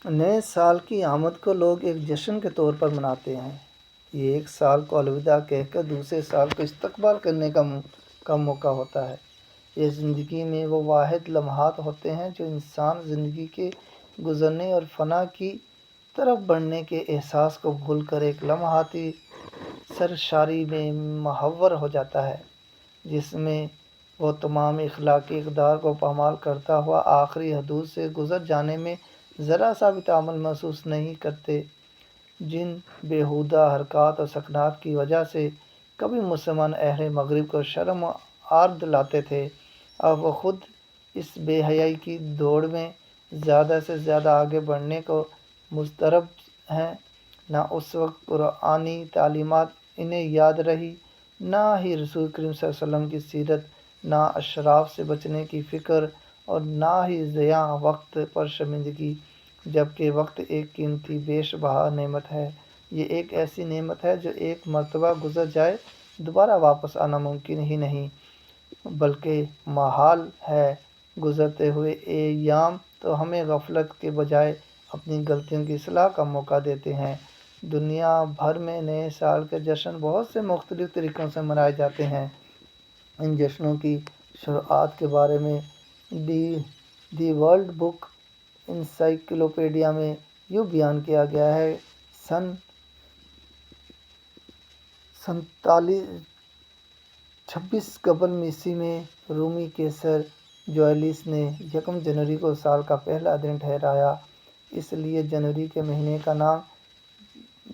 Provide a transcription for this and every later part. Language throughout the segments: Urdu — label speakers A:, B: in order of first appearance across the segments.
A: نئے سال کی آمد کو لوگ ایک جشن کے طور پر مناتے ہیں۔ یہ ایک سال کو الوداع کہہ کر دوسرے سال کو استقبال کرنے کا موقع ہوتا ہے۔ یہ زندگی میں وہ واحد لمحات ہوتے ہیں جو انسان زندگی کے گزرنے اور فنا کی طرف بڑھنے کے احساس کو بھول کر ایک لمحاتی سرشاری میں محور ہو جاتا ہے، جس میں وہ تمام اخلاقی اقدار کو پامال کرتا ہوا آخری حدود سے گزر جانے میں ذرا سا بھی تعمل محسوس نہیں کرتے۔ جن بیہودہ حرکات اور سکنات کی وجہ سے کبھی مسلمان اہل مغرب کو شرم و عار دلاتے تھے، اب وہ خود اس بے حیائی کی دوڑ میں زیادہ سے زیادہ آگے بڑھنے کو مضطرب ہیں۔ نہ اس وقت قرآنی تعلیمات انہیں یاد رہی، نہ ہی رسول کریم صلی اللہ علیہ وسلم کی سیرت، نہ اشراف سے بچنے کی فکر اور نہ ہی ضیاع وقت پر شرمندگی، جبکہ وقت ایک قیمتی بیش بہا نعمت ہے۔ یہ ایک ایسی نعمت ہے جو ایک مرتبہ گزر جائے دوبارہ واپس آنا ممکن ہی نہیں، بلکہ محال ہے۔ گزرتے ہوئے ایام تو ہمیں غفلت کے بجائے اپنی غلطیوں کی اصلاح کا موقع دیتے ہیں۔ دنیا بھر میں نئے سال کے جشن بہت سے مختلف طریقوں سے منائے جاتے ہیں۔ ان جشنوں کی شروعات کے بارے میں دی ورلڈ بک انسائکلوپیڈیا میں یوں بیان کیا گیا ہے: سن 46 قبل مسیح میں رومی قیصر جولیس نے 1 جنوری کو سال کا پہلا دن ٹھہرایا۔ اس لیے جنوری کے مہینے کا نام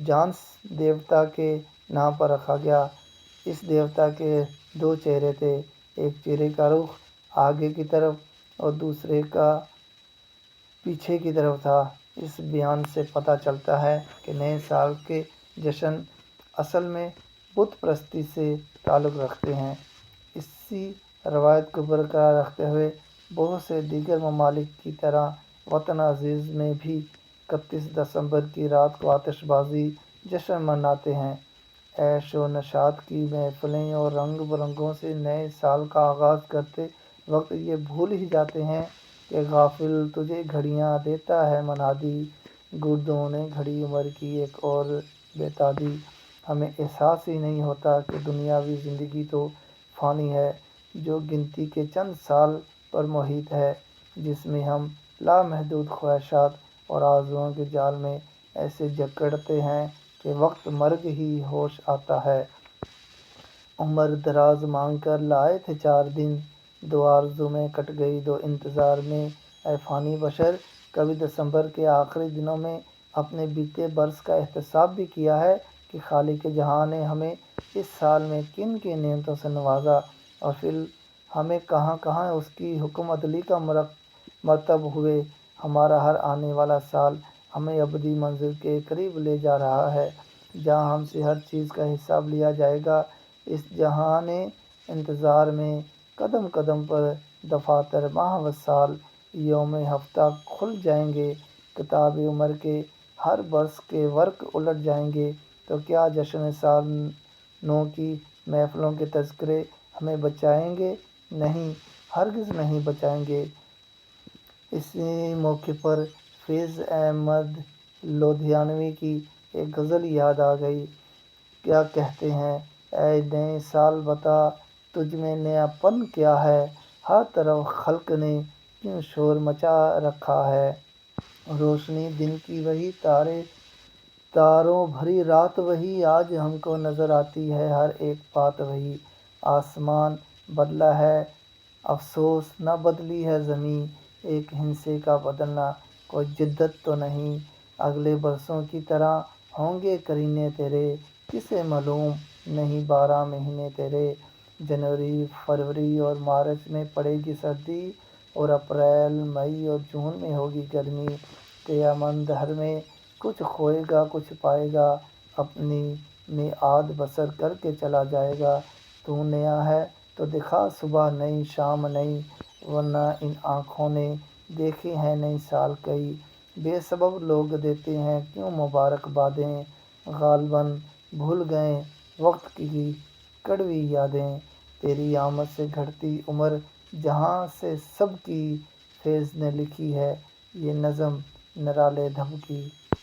A: جانس دیوتا کے نام پر رکھا گیا۔ اس دیوتا کے 2 چہرے تھے، ایک چہرے کا رخ آگے کی طرف اور دوسرے کا پیچھے کی طرف تھا۔ اس بیان سے پتہ چلتا ہے کہ نئے سال کے جشن اصل میں بت پرستی سے تعلق رکھتے ہیں۔ اسی روایت کو برقرار رکھتے ہوئے بہت سے دیگر ممالک کی طرح وطن عزیز میں بھی 31 دسمبر کی رات کو آتش بازی جشن مناتے ہیں۔ عیش و نشاط کی محفلیں اور رنگ برنگوں سے نئے سال کا آغاز کرتے وقت یہ بھول ہی جاتے ہیں کہ غافل تجھے گھڑیاں دیتا ہے منادی، گردوں نے گھڑی عمر کی ایک اور بتادی۔ ہمیں احساس ہی نہیں ہوتا کہ دنیاوی زندگی تو فانی ہے، جو گنتی کے چند سال پر محیط ہے، جس میں ہم لامحدود خواہشات اور آرزوؤں کے جال میں ایسے جکڑتے ہیں کہ وقت مرگ ہی ہوش آتا ہے۔ عمر دراز مانگ کر لائے تھے 4 دن، 2 آرزو میں کٹ گئی 2 انتظار میں۔ اے فانی بشر، کبھی دسمبر کے آخری دنوں میں اپنے بیتے برس کا احتساب بھی کیا ہے کہ خالق جہاں نے ہمیں اس سال میں کن کن نعمتوں سے نوازا، اور پھر ہمیں کہاں کہاں اس کی حکم عدلی کا مرتب ہوئے۔ ہمارا ہر آنے والا سال ہمیں ابدی منزل کے قریب لے جا رہا ہے، جہاں ہم سے ہر چیز کا حساب لیا جائے گا۔ اس جہانِ انتظار میں قدم قدم پر دفاتر ماہ و سال، یوم ہفتہ کھل جائیں گے، کتاب عمر کے ہر برس کے ورق الٹ جائیں گے، تو کیا جشن سال نو کی محفلوں کے تذکرے ہمیں بچائیں گے؟ نہیں، ہرگز نہیں بچائیں گے۔ اسی موقع پر فیض احمد لدھیانوی کی ایک غزل یاد آ گئی۔ کیا کہتے ہیں: اے نئے سال بتا، تجھ میں نیا پن کیا ہے؟ ہر طرف خلق نے کیوں شور مچا رکھا ہے؟ روشنی دن کی وہی، تاروں بھری رات وہی، آج ہم کو نظر آتی ہے ہر ایک بات وہی۔ آسمان بدلا ہے افسوس نہ بدلی ہے زمیں، ایک ہندسے کا بدلنا کوئی جدت تو نہیں۔ اگلے برسوں کی طرح ہوں گے قرینے تیرے، کسے معلوم نہیں 12 مہینے تیرے۔ جنوری، فروری اور مارچ میں پڑے گی سردی، اور اپریل، مئی اور جون میں ہوگی گرمی۔ قیامت دہر میں کچھ کھوئے گا کچھ پائے گا، اپنی میعاد بسر کر کے چلا جائے گا۔ تو نیا ہے تو دکھا صبح نئی، شام نئی، ورنہ ان آنکھوں نے دیکھے ہیں نئے سال کئی۔ بے سبب لوگ دیتے ہیں کیوں مبارک بادیں، غالباً بھول گئے وقت کی کڑوی یادیں۔ تیری آمد سے گھٹتی عمر جہاں سے سب کی، فیض نے لکھی ہے یہ نظم۔ نرالے دھمکی